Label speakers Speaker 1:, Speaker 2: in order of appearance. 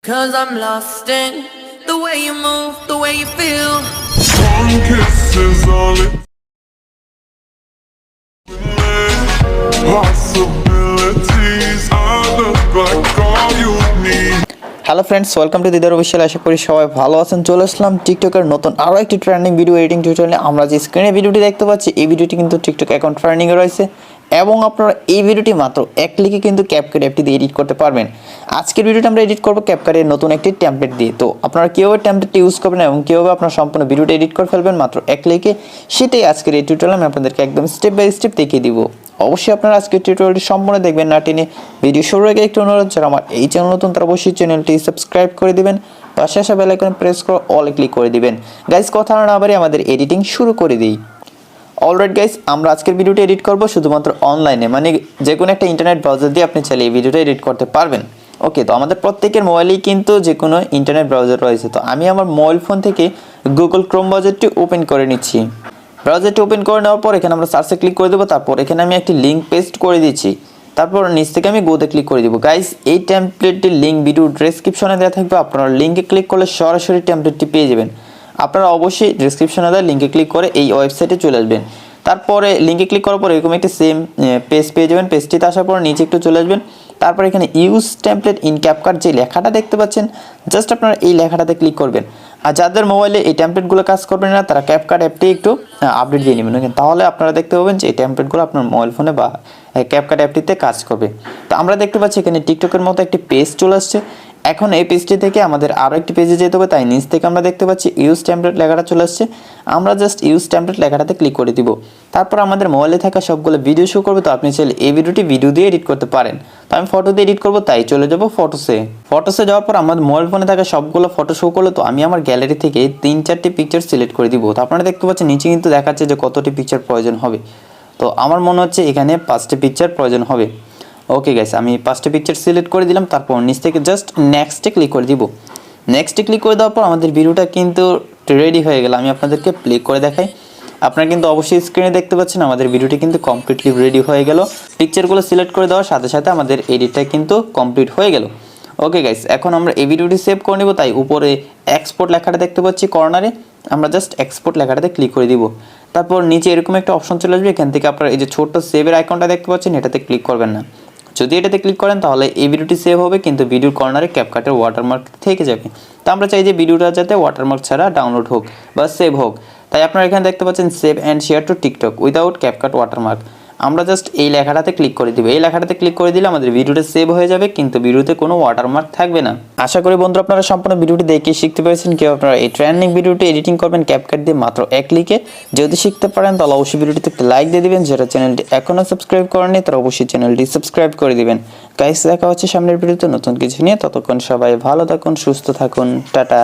Speaker 1: 'Cause I'm lost in the way you move, the way you feel.
Speaker 2: One kiss is all it possibilities. I look like all you need.
Speaker 3: Hello friends, welcome to Didar official. আশা করি সবাই ভালো আছেন। চলে আসলাম টিকটকের নতুন আরও একটি ট্রেন্ডিং ভিডিও এডিটিং টিউটোরিয়ালে। আমরা যে স্ক্রিনে ভিডিওটি দেখতে পাচ্ছি, এই ভিডিওটি কিন্তু টিকটক অ্যাকাউন্ট ট্রেন্ডিংয়ে রয়েছে এবং আপনারা এই ভিডিওটি মাত্র এক ক্লিকে কিন্তু ক্যাপকাট অ্যাপটি দিয়ে এডিট করতে পারবেন। আজকের ভিডিওটি আমরা এডিট করবো ক্যাপকাটের নতুন একটি টেমপ্লেট দিয়ে। তো আপনারা কীভাবে টেমপ্লেটটি ইউজ করবেন এবং কীভাবে আপনার সম্পূর্ণ ভিডিওটি এডিট করে ফেলবেন মাত্র এক ক্লিকে, সেটাই আজকের এই টিউটোরিয়ালে আমি আপনাদেরকে একদম স্টেপ বাই স্টেপ দেখিয়ে দিব। অবশ্যই আপনারা আজকের টিউটোরিয়ালটি সম্পূর্ণ দেখবেন না টেনে। ভিডিও শুরুর আগে একটু অনুরোধ, যারা আমার এই চ্যানেল নতুন তারা অবশ্যই চ্যানেলটি সাবস্ক্রাইব করে দিবেন, পাশে আসা বেল আইকনে প্রেস করে অলে ক্লিক করে দিবেন। গাইস, কথা না বাড়িয়ে আমাদের এডিটিং শুরু করে দিই। অলরাইট গাইস, আমরা আজকের ভিডিওটি এডিট করব শুধুমাত্র অনলাইনে, মানে যে কোনো একটা ইন্টারনেট ব্রাউজার দিয়ে আপনি চাইলে এই ভিডিওটা এডিট করতে পারবেন। ওকে, তো আমাদের প্রত্যেকের মোবাইলেই কিন্তু যে কোনো ইন্টারনেট ব্রাউজার রয়েছে। তো আমি আমার মোবাইল ফোন থেকে গুগল ক্রোম ব্রাউজারটি ওপেন করে নিচ্ছি। ব্রাউজারটি ওপেন করে নেওয়ার পর এখানে আমরা সার্চে ক্লিক করে দেবো। তারপর এখানে আমি একটি লিঙ্ক পেস্ট করে দিচ্ছি। তারপর নিচ থেকে আমি গোতে ক্লিক করে দিব। গাইস, এই টেমপ্লেটটির লিঙ্ক ভিডিও ডেসক্রিপশনে দেওয়া থাকবে। আপনারা লিঙ্কে ক্লিক করলে সরাসরি টেমপ্লেটটি পেয়ে যাবেন। আপনারা অবশ্যই ডেসক্রিপশনে দেওয়া লিঙ্কে ক্লিক করে এই ওয়েবসাইটে চলে আসবেন। তারপরে লিঙ্কে ক্লিক করার পর এরকম একটি সেম পেজ পেয়ে যাবেন। পেজটিতে আসার পর নিচে একটু চলে আসবেন। তারপর এখানে ইউজ টেমপ্লেট ইন ক্যাপকাট যে লেখাটা দেখতে পাচ্ছেন, জাস্ট আপনারা এই লেখাটাতে ক্লিক করবেন। আর যাদের মোবাইলে এই টেমপ্লেটগুলো কাজ করবেন না, তারা ক্যাপকাট অ্যাপটি একটু আপডেট দিয়ে নেবেন। তাহলে আপনারা দেখতে পাবেন যে এই টেমপ্লেটগুলো আপনার মোবাইল ফোনে বা ক্যাপকাট অ্যাপটিতে কাজ করবে। তো আমরা দেখতে পাচ্ছি এখানে টিকটকের মতো একটি পেজ চলে আসছে। এখন এই পেজটি থেকে আমাদের আরও একটি পেজে যেতে হবে, তাই নিচ থেকে আমরা দেখতে পাচ্ছি ইউজ টেমপ্লেট লেখাটা চলে আসছে। আমরা জাস্ট ইউজ টেমপ্লেট লেখাটাতে ক্লিক করে দিব। তারপর আমাদের মোবাইলে থাকা সবগুলো ভিডিও শো করবে। তো আপনি চাইলে এই ভিডিওটি ভিডিও দিয়ে এডিট করতে পারেন। তো আমি ফটো দিয়ে এডিট করবো, তাই চলে যাবো ফটোসে যাওয়ার পর আমাদের মোবাইল ফোনে থাকা সবগুলো ফটো শো করলো। তো আমি আমার গ্যালারি থেকে 3-4টি পিকচার সিলেক্ট করে দিব। তো আপনারা দেখতে পাচ্ছেন নিচে কিন্তু দেখাচ্ছে যে কতটি পিকচার প্রয়োজন হবে। তো আমার মনে হচ্ছে এখানে 5টি পিকচার প্রয়োজন হবে। ওকে গাইস, আমি 5টি পিকচার সিলেক্ট করে দিলাম। তারপর নিচ থেকে জাস্ট নেক্সটে ক্লিক করে দিব। নেক্সটে ক্লিক করে দেওয়ার পর আমাদের ভিডিওটা কিন্তু রেডি হয়ে গেল। আমি আপনাদেরকে প্লে করে দেখাই। আপনারা কিন্তু অবশ্যই স্ক্রিনে দেখতে পাচ্ছেন আমাদের ভিডিওটি কিন্তু কমপ্লিটলি রেডি হয়ে গেল। পিকচারগুলো সিলেক্ট করে দেওয়ার সাথে সাথে আমাদের এডিটটা কিন্তু কমপ্লিট হয়ে গেল। ওকে গাইস, এখন আমরা এই ভিডিওটি সেভ করে নেব। তাই উপরে এক্সপোর্ট লেখাটা দেখতে পাচ্ছি কর্নারে, আমরা জাস্ট এক্সপোর্ট লেখাটাতে ক্লিক করে দিব। তারপর নিচে এরকম একটা অপশন চলে আসবে। এখান থেকে আপনারা এই যে ছোট্ট সেভের আইকনটা দেখতে পাচ্ছেন, এটাতে ক্লিক করবেন না। যদি এটাতে ক্লিক করেন তাহলে এই ভিডিওটি সেভ হবে, কিন্তু ভিডিওর কর্নারে ক্যাপকাটের ওয়াটারমার্ক থেকে যাবে। তো আমরা চাই যে ভিডিওটা যাতে ওয়াটারমার্ক ছাড়া ডাউনলোড হোক বা সেভ হোক। তাই আপনারা এখানে দেখতে পাচ্ছেন save and share two TikTok without CapCut watermark. আমরা জাস্ট এই লেখাটাতে ক্লিক করে দিব। এই লেখাটাতে ক্লিক করে দিলে আমাদের ভিডিওটা সেভ হয়ে যাবে, কিন্তু ভিডিওতে কোনো ওয়াটারমার্ক থাকবে না। আশা করি বন্ধুরা আপনারা সম্পূর্ণ ভিডিওটি দেখে শিখতে পেরেছেন কিভাবে আপনারা এই ট্রেন্ডিং ভিডিওটি এডিটিং করবেন ক্যাপকাট দিয়ে মাত্র এক ক্লিকে। যদি শিখতে পারেন তাহলে অবশ্যই ভিডিওটিতে একটা লাইক দিয়ে দিবেন। যারা চ্যানেলটি এখনও সাবস্ক্রাইব করেননি তারা অবশ্যই চ্যানেলটি সাবস্ক্রাইব করে দিবেন। গাইস, দেখা হচ্ছে সামনের ভিডিওতে নতুন কিছু নিয়ে। ততক্ষণ সবাই ভালো থাকুন, সুস্থ থাকুন, টাটা।